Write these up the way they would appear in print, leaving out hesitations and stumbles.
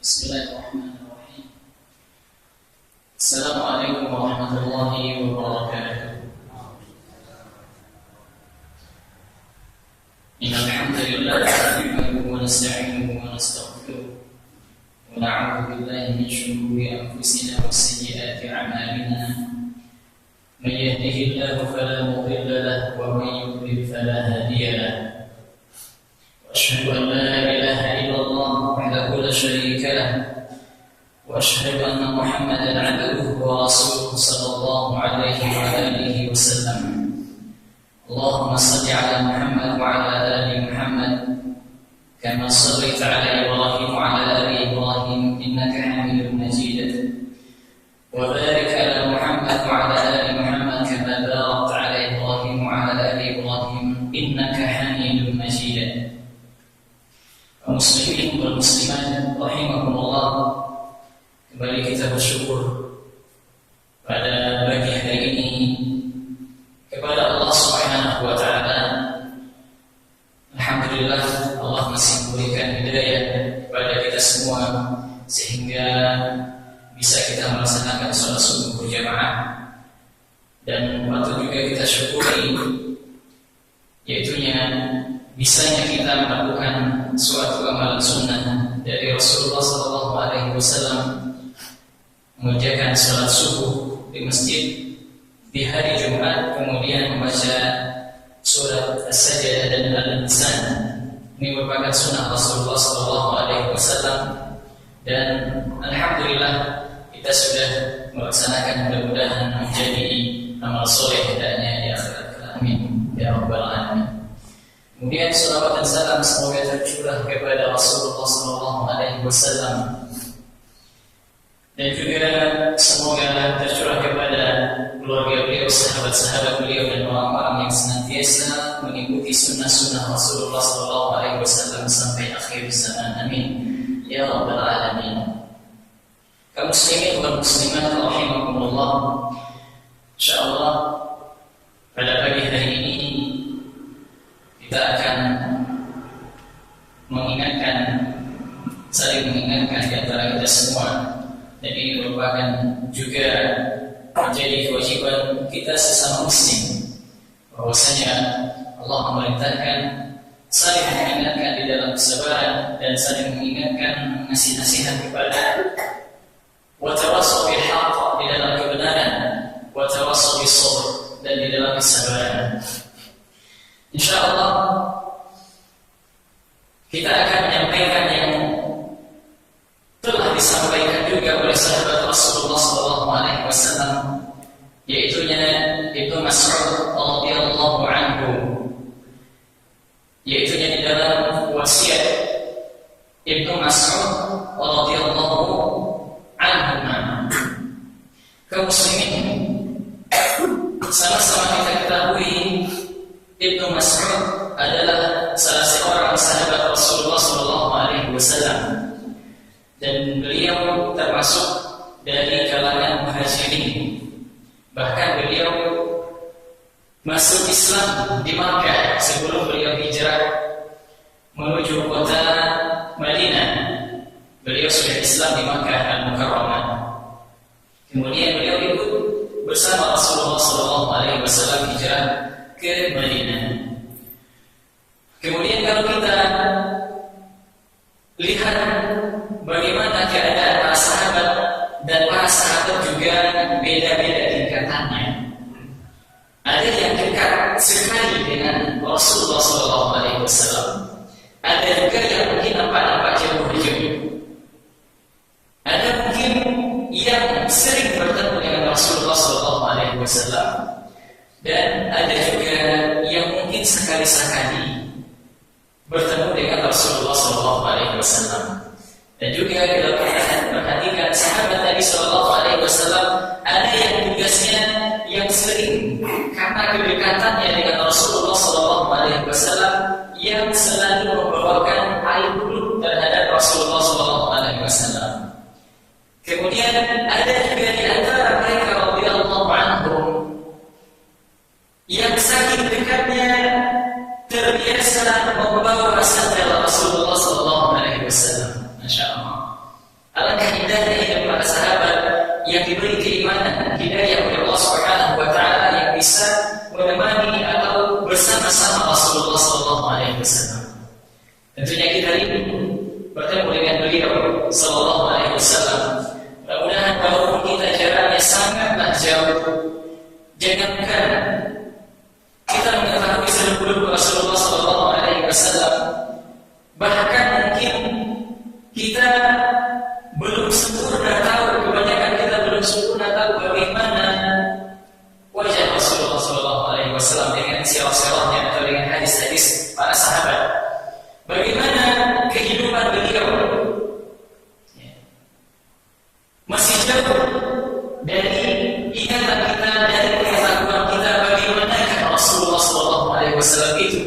Bismillahirrahmanirrahim. Assalamualaikum warahmatullahi wabarakatuh. Innal hamdalillah nahmaduhu wa nasta'inuhu wa nastaghfiruh wa na'udzu billahi min shururi anfusina wa sayyiati a'malina. May yahdihillahu fala mudilla lahu wa may yudlil fala hadiya lahu. أشهد أن لا إله إلا الله وحده لا شريك له وأشهد أن محمدا عبده ورسوله صلى الله عليه وآله وسلم اللهم صل على محمد وعلى آل محمد كما صليت على إبراهيم وعلى آل إبراهيم إنك حميد مجيد وبارك على محمد وعلى آل محمد كما باركت على إبراهيم وعلى آل إبراهيم إنك حميد مجيد. Muslimin wal muslimat rahimakumullah, kembali kita bersyukur pada pagi hari ini kepada Allah Subhanahu wa taala. Alhamdulillah, Allah masih memberikan hidayah kepada kita semua sehingga bisa kita melaksanakan salat subuh berjamaah. Dan patut juga kita syukuri yaitunya bisanya kita melakukan suatu amalan sunnah dari Rasulullah SAW mengerjakan salat subuh di masjid di hari Jumat, kemudian membaca surat As-Sajdah dan Al-Insan. Ini merupakan sunnah Rasulullah SAW dan alhamdulillah kita sudah melaksanakan, mudah-mudahan menjadi amal soleh hendaknya di akhirat. Amin ya rabbal alamin. Kemudian salawat dan salam semoga tercurah kepada Rasulullah SAW dan juga semoga tercurah kepada keluarga beliau, sahabat-sahabat beliau dan orang-orang yang senantiasa mengikuti sunnah-sunnah Rasulullah SAW sampai akhir zaman. Amin ya rabbal alamin. Kaum muslimin wal muslimat rahimakumullah, insyaallah pada pagi hari ini kita akan saling mengingatkan di antara kita semua, dan ini merupakan juga menjadi kewajiban kita sesama muslim, bahwasanya Allah memerintahkan saling mengingatkan di dalam kesabaran dan saling mengingatkan, mengasih nasihat kepada wa tawassaw bil haqq, di dalam kebenaran, wa tawassaw bis sabr, dan di dalam kesabaran. InsyaAllah kita akan menyampaikan yang telah disampaikan juga oleh sahabat Rasulullah SAW, yaitu Ibnu Mas'ud radhiyallahu anhu, yaitu di dalam wasiat Ibnu Mas'ud radhiyallahu anhu. Kaum muslimin, sama-sama kita ketahui Ibnu Mas'ud adalah salah seorang sahabat Rasulullah SAW, dan beliau termasuk dari kalangan muhajirin. Bahkan beliau masuk Islam di Makkah sebelum beliau hijrah menuju kota Madinah. Beliau sudah Islam di Makkah Al-Mukarramah. Kemudian beliau ikut bersama Rasulullah SAW hijrah ke Madinah. Kemudian kalau kita lihat bagaimana keadaan para sahabat, dan para sahabat juga beda-beda tingkatannya. Ada yang dekat sekali dengan Rasulullah SAW, ada juga yang mungkin nampak jauh-jauh, ada mungkin yang sering bertemu dengan Rasulullah SAW, dan ada juga yang mungkin sekali-sekali bertemu dengan Rasulullah SAW. Dan juga kalau kita perhatikan sahabat Nabi SAW, ada yang tugasnya yang sering karena kedekatannya dengan Rasulullah SAW yang selalu membawakan air wudhu terhadap Rasulullah SAW. Kemudian ada juga di antara mereka radhiyallahu anhum yang saking dekatnya terbiasa membawa sandal Rasulullah SAW. Masya Allah. Tentunya kita ini bertemu dengan beliau sallallahu alaihi wasallam. Mudah-mudahan walaupun kita jaraknya sangatlah jauh, jangankan kita mengetahui seluk-beluk Rasulullah sallallahu alaihi wasallam, bahkan mungkin kita belum sempurna tahu, kebanyakan kita belum sempurna tahu bagaimana wajah Rasulullah sallallahu alaihi wasallam dengan sirah-sirahnya atau dengan hadis-hadis para sahabat. Bagaimana kehidupan beliau? Masih jauh dari ingatan kita, dari pengetahuan kita bagaimana Rasulullah sallallahu alaihi wasallam itu.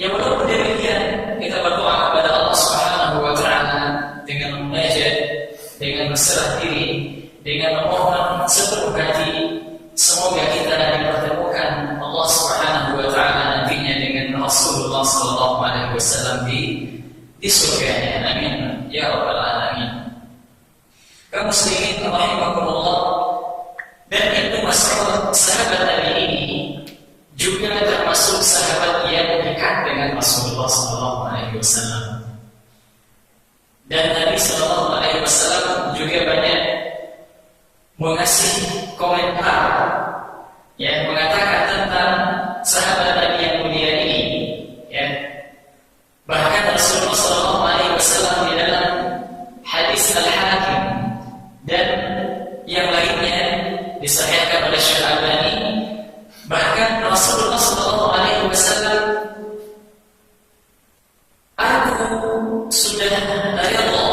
Ya walaupun demikian, kita berdoa kepada Allah Subhanahu wa taala dengan munajat, dengan berserah diri, dengan memohon sepenuh hati, semoga kita dipertemukan Allah Subhanahu wa taala nantinya dengan Rasulullah sallallahu alaihi wasallam di surganya. Amin ya rabbal alamin. Kaum muslimin rahimakumullah, dan Ibnu Mas'ud sahabat Nabi ini juga termasuk sahabat yang dekat dengan Rasulullah sallallahu alaihi wasallam. Dan Nabi sallallahu alaihi wasallam juga banyak mengasih komentar yang mengatakan tentang sahabat Nabi yang mulia ini, ya. Bahkan Rasulullah sallallahu alaihi wasallam di dalam hadis Al-Hakim dan yang lainnya disahihkan oleh Syekh Albani, bahkan Rasulullah sallallahu alaihi wasallam, aku sudah redha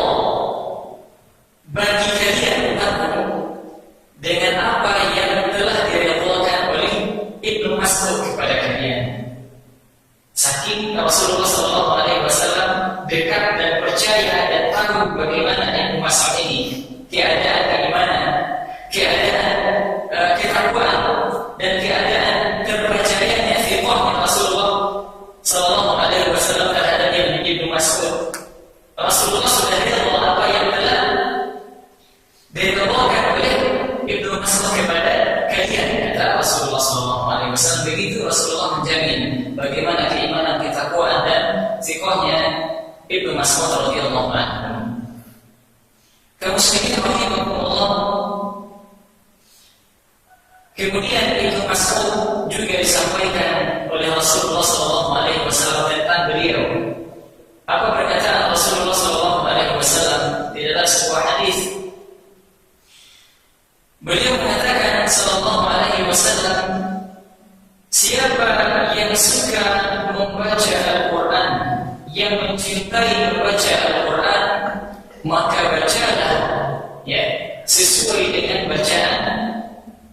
bagi kalian umatku dengan apa yang telah diredhakan oleh Ibnu Mas'ud kepada kalian. Saking Rasulullah sallallahu alaihi wasallam dekat dan percaya dan tahu bagaimana Ibnu Mas'ud ini, keadaan keimanan, keadaan ketakwaan dan keadaan terpercayanya fitrahnya Rasulullah sallallahu alaihi wasallam terhadap Ibnu Mas'ud. Rasulullah sudah tahu apa yang telah diredhakan oleh Ibnu Mas'ud kepada kalian, kata Rasulullah sallallahu alaihi wasallam. Begitu Rasulullah menjamin bagaimana keimanan, ketakwaan dan fitrahnya Ibnu Mas'ud radhiyallahu anhu. Kaum muslimin rahimakumullah, kemudian Ibnu Mas'ud juga disampaikan oleh Rasulullah sallallahu alaihi wasallam tentang beliau. Apa perkataan Rasulullah sallallahu alaihi wasallam di dalam sebuah hadis? Beliau mengatakan sallallahu alaihi wasallam, siapa yang suka membaca Al-Quran, yang mencintai membaca Al-Quran, maka bacalah ya sesuai dengan bacaan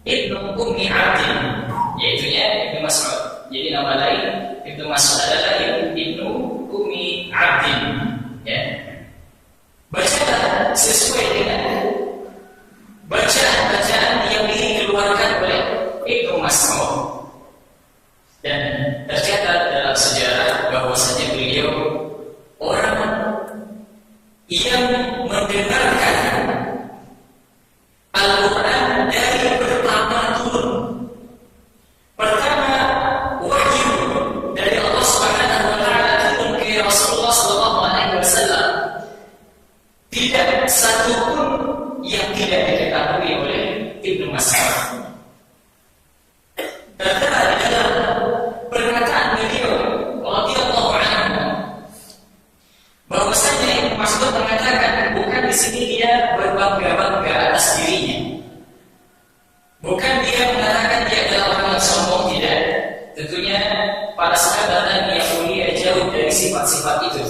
Ibnu Ummi Abdin, yaitu Ibnu Mas'ud. Jadi nama lain Ibnu Mas'ud adalah Ibnu Ummi Abdin, ya. Bacalah sesuai dengan bacaan-bacaan yang dikeluarkan oleh Ibnu Mas'ud. Dan tercatat dalam sejarah bahwasanya beliau orang yang mendengarkan Al-Quran dari pertama turun. Pertama wahyu dari Allah Subhanahu wa taala turun ke Rasulullah sallallahu alaihi wasallam, tidak satu pun yang tidak diketahui oleh Ibnu Mas'ud. Terdapat di dalam perkataan beliau radhiyallahu anhu bahwasanya Ibnu Mas'ud mengatakan, bukan di sini dia berbangga-bangga atas dirinya, bukan dia mengatakan dia adalah orang yang sombong, tidak. Tentunya para sahabat Nabi yang mulia jauh dari sifat-sifat itu.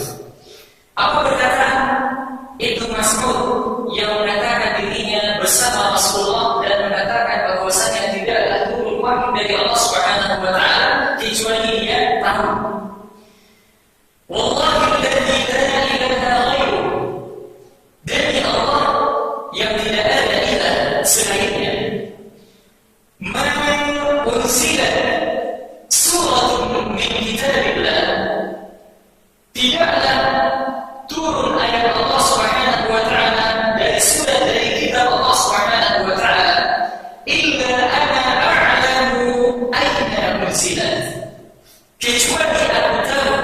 Apa perkataan Ibnu Mas'ud yang mengatakan dirinya bersama Rasulullah dan mengatakan bahwasanya tidaklah turun wahyu dari Allah Subhanahu wa taala kecuali dia tahu. Wallahi alladzi la ilaha ghairuh, demi Allah yang tidak ada ilah selainnya, ma unzilat suratun min kitabillah, tidaklah turun ayat Allah Subhanahu wa taala dari surat dari kitab Allah Subhanahu wa taala illa ana a'lamu aina unzilat, kecuali aku tahu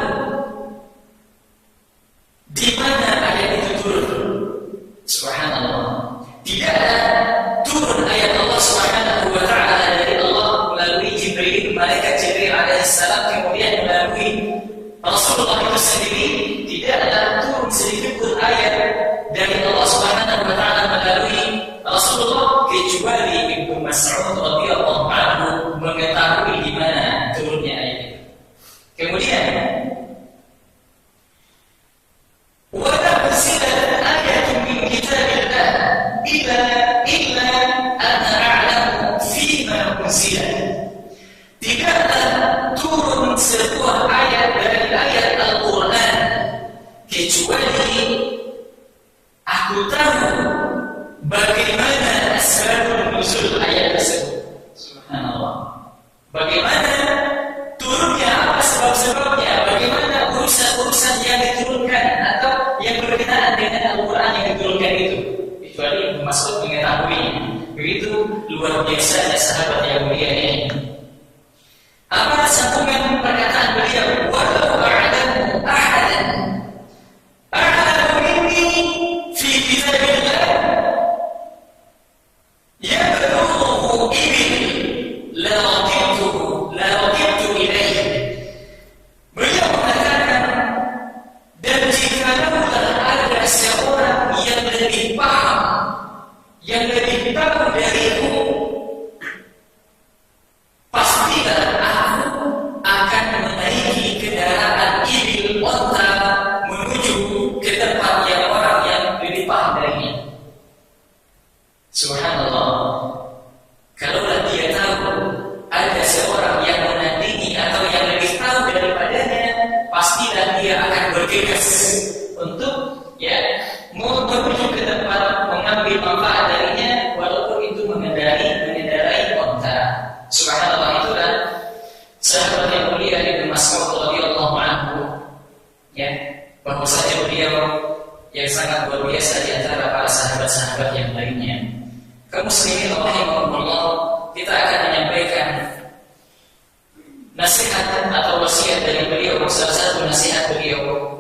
kecuali Ibnu Mas'ud mengetahui. Begitu luar biasanya sahabat yang mulia ini. Apa sambungan perkataan beliau? Walau a'lamu ahadan a'lamu minni fi kitabillah yablughu ibil la raqibtu ilaihi. Beliau mengatakan, dan jikalau ada seorang yang lebih paham, yang lebih tahu dariku, pastilah aku akan menaiki kendaraan ibil onta menuju ke tempat yang orang yang lebih paham darinya. Subhanallah. Kalaulah dia tahu ada seorang yang menandingi atau yang lebih tahu daripadanya, pastilah dia akan bergegas untuk menuju ke tempat mengambil manfaat darinya, walaupun itu mengendarai onta. Subhanallah, itulah sahabat yang mulia Ibnu Mas'ud radhiyallahu anhu, bahwasanya beliau yang sangat luar biasa di antara para sahabat-sahabat yang lainnya. Kaum muslimin rahimahumullah, kita akan menyampaikan nasihat atau wasiat dari beliau, salah satu nasihat beliau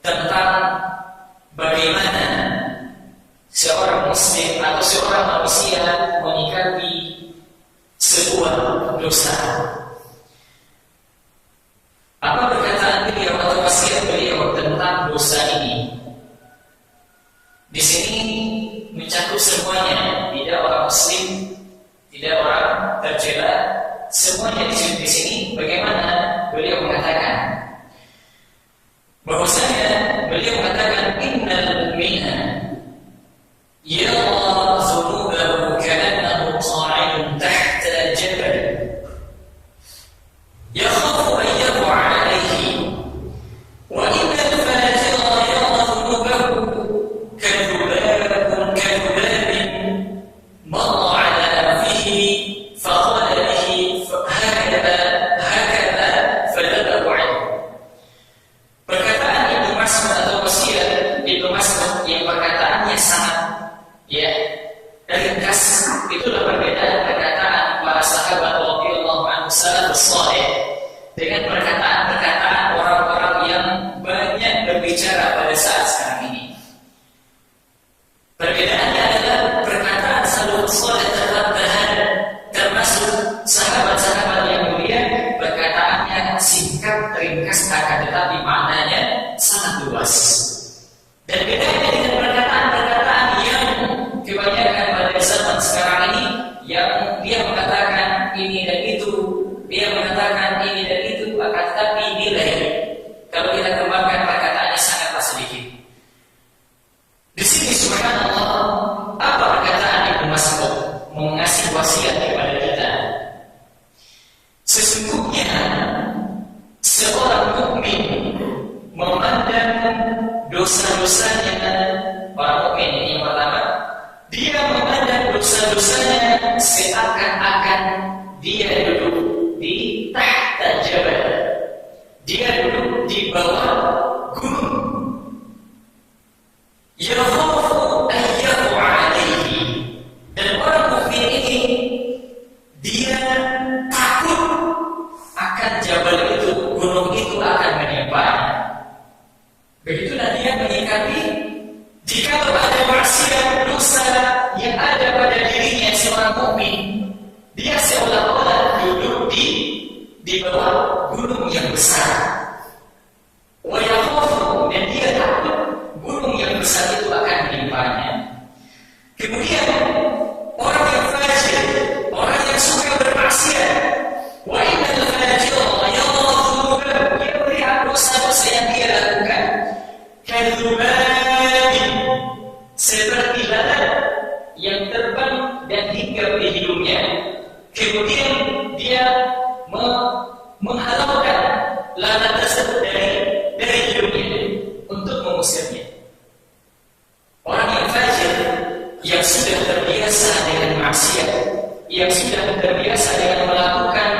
tentang bagaimana seorang muslim atau seorang manusia menyikapi sebuah dosa. Apa perkataan beliau atau wasiat beliau tentang dosa ini? Di sini mencakup semuanya, tidak orang muslim, tidak orang tercela, semuanya di sini. Bagaimana beliau mengatakan? Bahwasanya beliau mengatakan, innal mu'mina yara dhunubahu ka'annahu qa'idun tahta jabal yakhafu an yaqa 'alayhi wa innal fajira yara dhunubahu kadhubabin marra 'ala anfihi faqala bihi hakadha fadabahu 'anhu. Perkataan Ibnu Mas'ud atau wasiat Ibnu Mas'ud yang perkataannya sangat ringkas, itulah perbedaan perkataan para sahabat radhiyallahu anhum salafus saleh dengan perkataan-perkataan orang-orang yang banyak berbicara pada saat sekarang ini. Perbedaannya adalah perkataan salafus saleh termasuk sahabat-sahabat yang mulia, perkataannya singkat, ringkas, akan tetapi maknanya sangat luas. Dan bedanya dengan perkataan-perkataan yang kebanyakan pada zaman sekarang ini, yang dia mengatakan ini dan itu, dia mengatakan ini dan itu, akan tetapi nilai kalau kita kembangkan perkataannya sangatlah sedikit. Di sini subhanallah, apa perkataan Ibnu Mas'ud mengasih wasiat kepada kita? Sesungguhnya seorang mukmin memandang dosa-dosanya, orang mukmin ini yang pertama, dia memandang dosa-dosanya seakan-akan dia duduk di tahta jabal, dia duduk di bawah gunung. Yakhafu an yaqa 'alayhi, dan orang mukmin ini dia takut akan jabal itu, gunung itu akan menimpanya. Begitulah dia menyikapi jika ada maksiat dosa yang ada pada dirinya seorang mukmin, dia seolah-olah duduk di bawah gunung yang besar. Wa yakhafu, dan dia takut gunung yang besar itu akan menimpanya. Kemudian orang yang fajir, orang yang suka bermaksiat, wa innal fajira yadhunnu, dia melihat dosa-dosa yang dia lakukan kadhubabin, seperti lalat yang terbang dan hinggap di hidungnya. Kemudian dia menghalaukan lalat tersebut dari hidungnya untuk mengusirnya. Orang yang fajir, yang sudah terbiasa dengan maksiat, yang sudah terbiasa dengan melakukan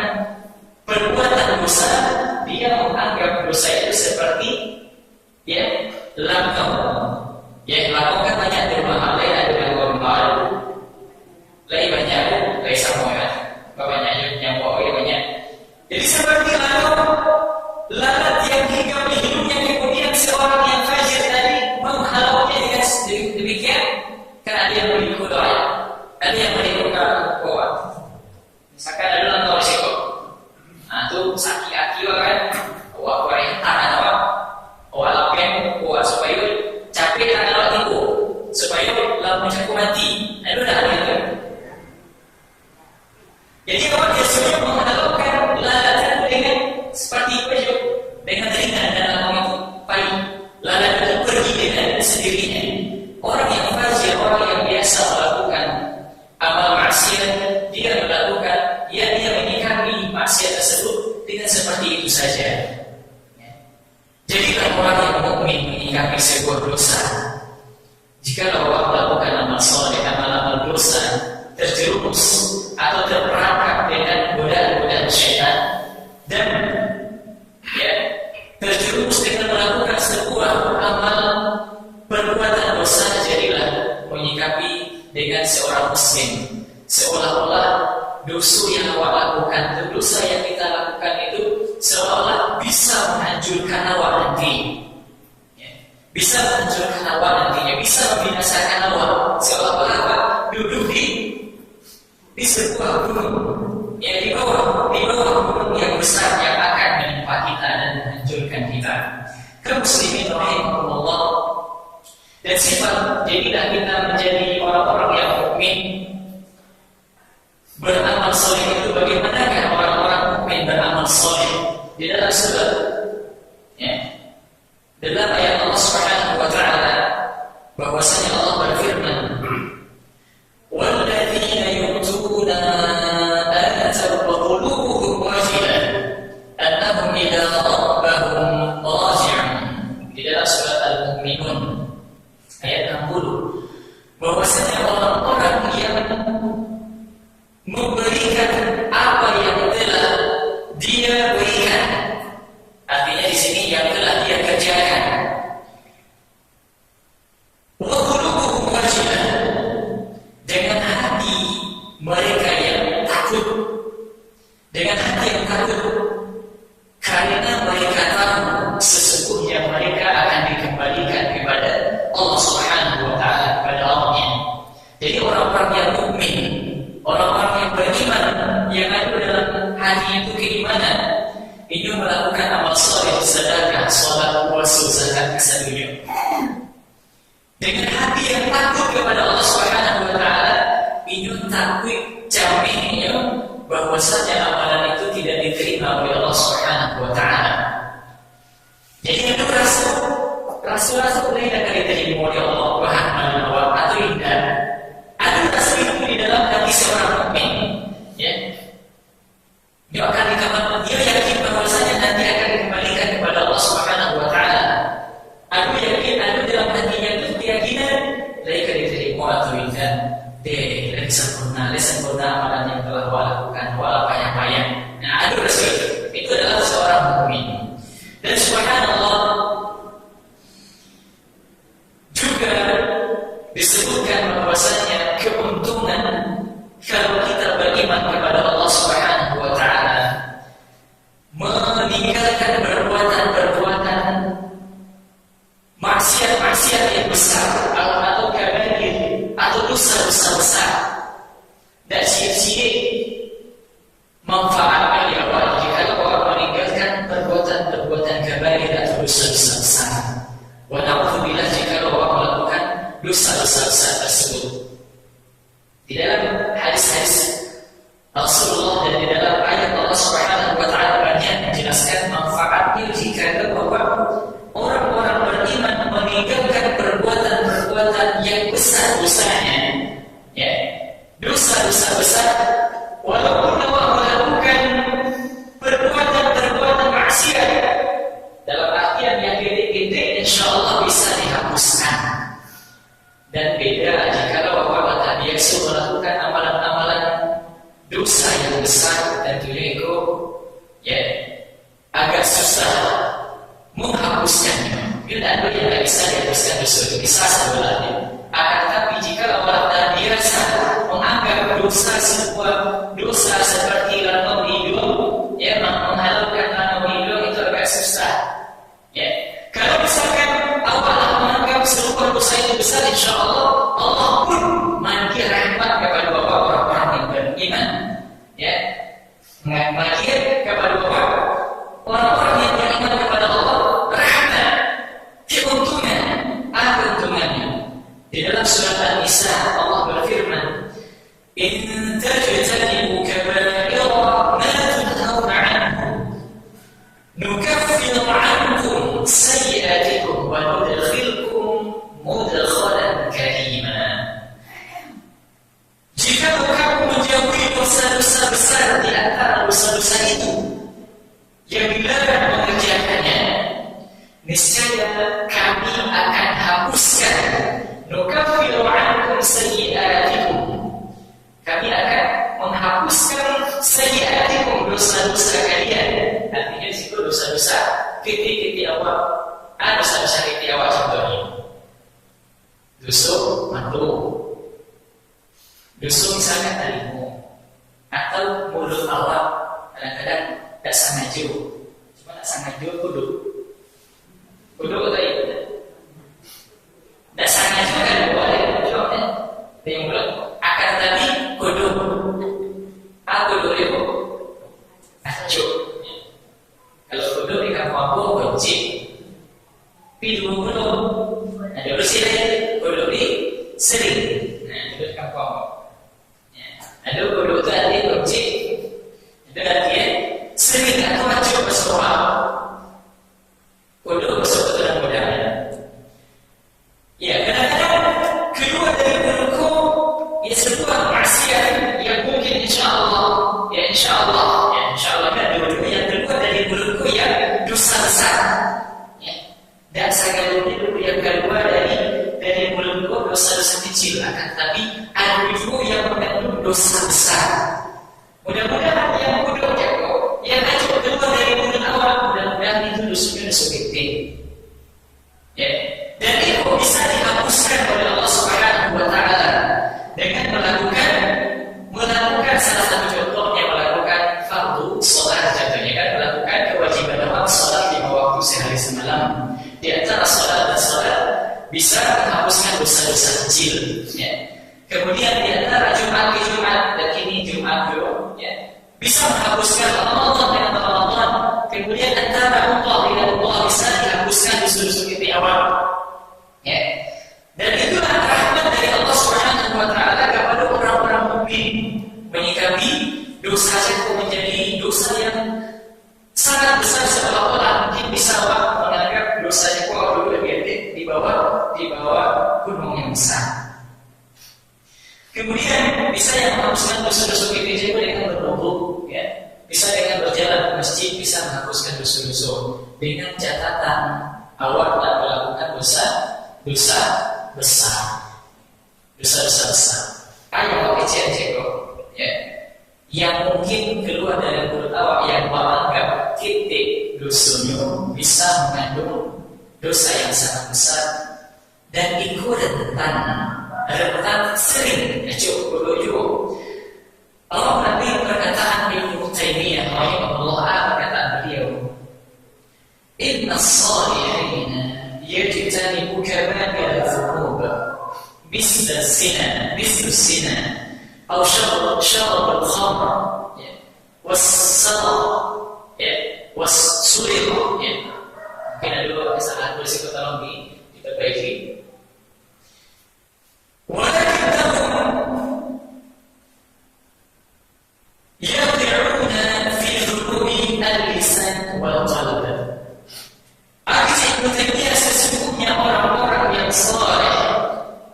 perbuatan dosa, dia menganggap dosa itu seperti langkau. Langkau kan banyak beberapa hal, ada gangguan pakai kuat supaya capek dan lewat tempo supaya lamun aku mati. Ada dah gitu. Jadi orang biasanya menganalogkan lalatan dengan seperti itu dengan ringan dan orang itu pahit. Lalatan itu pergi dengan sendirinya. Orang yang fajir, orang yang biasa melakukan amal maksiat, dia melakukan, dia menyikapi maksiat tersebut dengan seperti itu saja. Jadi orang yang mukmin menyikapi sebuah dosa, jika orang melakukan amal soleh, amal dosa, terjerumus atau terperangkap dengan godaan-godaan syaitan dan terjerumus dengan melakukan sebuah amal perbuatan dosa, jadilah menyikapi dengan seorang muslim seolah-olah dosa yang awak lakukan, dosa yang kita lakukan itu seolah bisa menghancurkan awak nanti, bisa menghancurkan awak nantinya, bisa membinasakan awak, seolah-olah awak duduk di sebuah gunung, di bawah gunung yang besar yang akan menimpa kita dan menghancurkan kita. Kaum muslimin rahimahumullah, dan sifat jadilah kita menjadi orang-orang yang mukmin beramal soleh itu. Bagaimanakah orang-orang mukmin beramal soleh? Di dalam surat, dalam ayat Allah Subhanahu wa taala, bahwasanya Allah berfirman, "Walladzina yu'tuna ataw qulubuhum wajilah annahum ila rabbihim raji'un." Di dalam surat Al-Mu'minun ayat 60, bahwasanya orang-orang yang memberikan apa yang telah dia berikan, artinya di sini yang telah dia kerjakan, wa qulubuhum wajilah, dengan hati mereka yang takut, dengan hati yang takut karena mereka tahu sesungguhnya mereka akan dikembalikan kepada Allah Subhanahu wa taala, kepada Allah-Nya. Jadi orang-orang yang mukmin, orang-orang yang beriman, yang ada dalam hati itu keimanan, itu melakukan amal soleh, sedekah, salat, puasa, zakat, kesadunya, dengan hati yang takut kepada Allah Subhanahu wa taala. Itu takut jaminnya bahwasanya amalan itu tidak diterima oleh Allah Subhanahu wa taala. Jadi itu rasul-rasul lain akan diterima oleh Allah Subhanahu wa taala atau tidak. Ada rasa itu di dalam hati seorang mukmin, dia akan dikembalikan, dia yakin bahwasanya nanti akan dikembalikan kepada Allah Subhanahu wa taala. Ada yakin, ada dalam hatinya itu keyakinan mereka diterima atau tidak. Dia sempurna amalan yang telah lakukan, payah-payah. Nah, ada rasa itu adalah seorang mukmin. Dan subhanallah, juga disebutkan bahwasanya keuntungan kalau kita beriman kepada Allah Subhanahu wa taala, meninggalkan perbuatan maksiat yang besar atau kabair atau dosa-dosa besar, dan sia-sia manfaat bagi Allah jika orang meninggalkan perbuatan kabair atau dosa-dosa besar. Wa na'udzubillah jika orang melakukan dosa-dosa besar tersebut. Di dalam hadis-hadis Rasulullah dan di dalam ayat Allah Subhanahu wa taala banyak menjelaskan manfaatnya jika orang-orang beriman meninggalkan perbuatan yang besar dosanya, dosa-dosa besar, walaupun orang melakukan perbuatan maksiat dalam artian yang gede-gede, insyaallah bisa dihapuskan. Dan beda jika orang tak biasa melakukan amalan-amalan dosa yang besar, tentunya itu agak susah menghapuskannya. Bila ada yang tak bisa dihapuskan dosa itu bisa sebelahnya. Akan tetapi jika orang tak biasa menganggap dosa seperti lanau hidung, menghalalkan lanau hidung itu agak susah. Kalau misalkan awak menganggap sebuah dosa itu besar, insya Allah Allah pun mandi rahmat kepada bapak orang-orang yang beriman. Mandi kepada bapak orang-orang yang beriman kepada Allah rahmat. yudkhilkum mudkhalan karima. Jika kamu menjauhi dosa-dosa besar di antara dosa-dosa itu yang dilarang mengerjakannya, niscaya kami akan hapuskan nukaffiru ankum sayyi'atikum. Kami akan menghapuskan sayyi'atikum, dosa-dosa kalian. Artinya di situ dosa-dosa titik-titik awal. Dosa-dosa titik awal contohnya. Dosa matu. Dosa misalnya talimu atau mulut awak, kadang-kadang tak sengaja. Cuma tak sengaja kudu tadi. Tak sengaja kan boleh jawabnya. Yang mulut akan tadi kudu. Kudu itu acuh. Kalau kudu di kampung aku kunci. Pidu kudu. Ada bersih kudu di sering. Itu di kampung aku. Ada kudu itu arti kunci. Itu artinya sering atau acuh bersuara. Kudu bersuara dalam budaya. Ya, kadang-kadang kedua dari mulutku ia sebuah maksiat yang mungkin insya Allah kan dua-dua yang kedua dari mulutku yang dosa besar. Ya. Dan saya dulu yang kedua dari mulutku dosa-dosa kecil, akan tetapi ada dua yang mengandung dosa besar. Mudah-mudahan yang bodoh yang acuh keluar dari mulut awak, mudah-mudahan itu dosa-dosa kecil. Ya. Dan itu bisa dihapuskan oleh Allah Subhanahu wa Ta'ala dengan melakukan salah satu contohnya, melakukan fardu sholat, contohnya kan melakukan kewajiban awal sholat 5 waktu sehari semalam. Di antara sholat dan sholat bisa menghapuskan dosa-dosa kecil. Ya. Kemudian di antara Jumat ke Jumat, dan ini Jumat dulu, ya, bisa menghapuskan Ramadan dengan Ramadan. Kemudian antara Allah dengan Allah bisa dihapuskan dosa-dosa kita awal. Ya. Dan itulah rahmat dari Allah Subhanahu wa Ta'ala kepada orang-orang mukmin, menyikapi dosa itu menjadi dosa yang sangat besar, seolah-olah mungkin bisa menganggap dosa itu dulu lebih di bawah gunung yang besar. Kemudian bisa yang menghapuskan dosa-dosa kita juga dengan berwudu, ya. Bisa dengan berjalan ke masjid, bisa menghapuskan dosa-dosa dengan catatan awak tak melakukan dosa besar. Kayak kecil ya. Yang mungkin keluar dari mulut awak yang menganggap titik dosanya bisa mengandung dosa yang sangat besar, dan ikut rentan sering cukup juga. Allah Nabi perkataan Ibnu Taimiyah rahimahullah, perkataan beliau, Inna as-salihina yajtanibu kaba'ira al-dhunub مثل الزنا أو شرب الخمر والسرقة والسرقة. Mungkin ada dua kesalahan tulis itu, tolong diperbaiki. ولكنهم يقعون في ذنوب اللسان والقلب. Ibnu Taimiyah, sesungguhnya orang-orang yang saleh,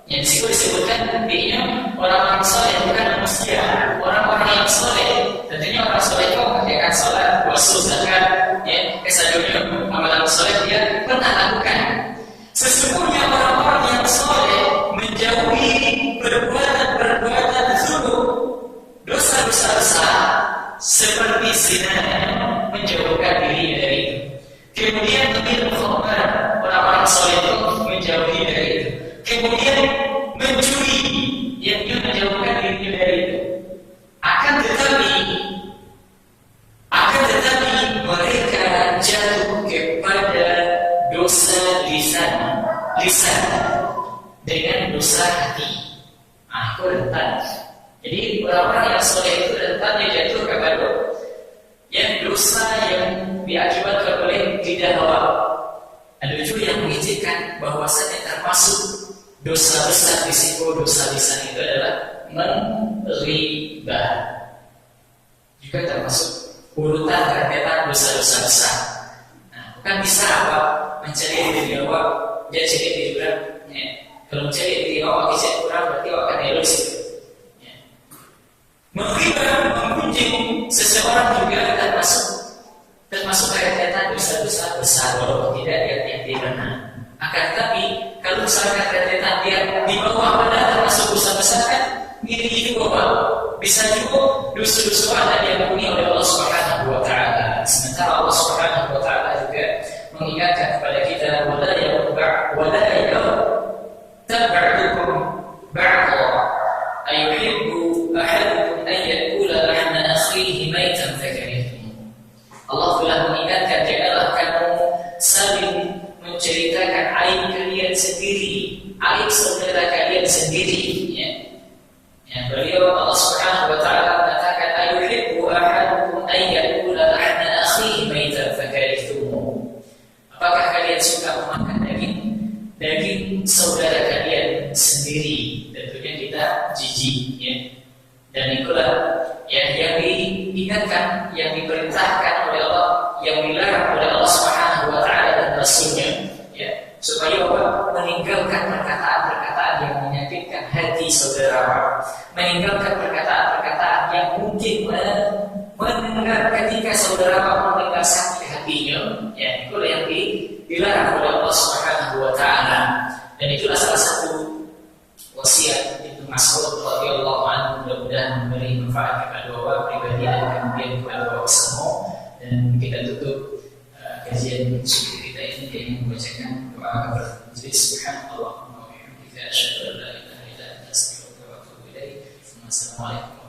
yang disebutkan dia orang-orang saleh, bukan manusia, orang-orang yang saleh. Tentunya orang saleh itu mengerjakan salat, puasa, zakat, ya, kesadunya amalan saleh dia pernah lakukan. Sesungguhnya orang-orang yang saleh menjauhi perbuatan dzunub, dosa-dosa besar seperti zina, menjauhkan diri dari itu. Kemudian minum khamr, orang-orang saleh itu menjauhi dari itu. Kemudian mencuri, yang dia menjauhkan diri dari itu. Akan tetapi mereka jatuh kepada dosa lisan dengan dosa hati. Itu rentan. Jadi orang-orang yang soleh itu rentan dia jatuh kepada yang dosa yang diakibatkan oleh lidah awak. Ada juga yang mengizinkan bahwasanya termasuk dosa besar risiko dosa lisan itu adalah menriba. Juga termasuk urutan rentetan dosa-dosa besar. Nah, bukan bisa awak mencari diri awak dia cari di kurang, ya. Kalau cari di awak kisah kurang berarti awak akan elok. Ya. Menghina, menggunjing seseorang juga termasuk kata-kata dosa-dosa besar walaupun tidak yang benar. Akan tetapi kalau misalkan kata-kata dia di bawah benar termasuk dosa besar kan ini juga bisa juga dosa-dosa yang diampuni oleh Allah Subhanahu wa taala. Sementara Allah Subhanahu wa taala juga mengingatkan kepada kita wala tab'ukum ba'dha ayuhibbu ahadukum an yakula lahma akhihi maitan fakarihtum. Allah telah mengingatkan janganlah kamu saling menceritakan aib kalian sendiri, aib saudara kalian sendiri, ya. Ya, beliau Allah Subhanahu wa taala mengatakan ayuhibbu ahadukum an yakula lahma akhihi maitan fakarihtum. Apakah kalian suka memakan daging saudara kalian sendiri? Tentunya kita jijik, ya. Dan itulah yang diingatkan, yang diperintahkan oleh Allah, yang dilarang oleh Allah Subhanahu wa taala dan Rasulnya, ya, supaya orang meninggalkan perkataan-perkataan yang menyakitkan hati saudara, meninggalkan perkataan-perkataan yang mungkin mendengar ketika saudara mendengar sakit hatinya, ya, itulah yang dilarang oleh Allah Subhanahu wa taala. Dan itulah salah satu wasiat Ibnu Mas'ud radhiyallahu anhu, mudah-mudahan memberi manfaat kepada bapak pribadi dan kemudian kepada bapak semua. Dan kita tutup kajian suci kita ini dengan membacakan doa bertajwid. Subhanallah wa bihamdihi, asyhadu an la ilaha illa anta, astaghfiruka wa atubu ilaik. Assalamualaikum.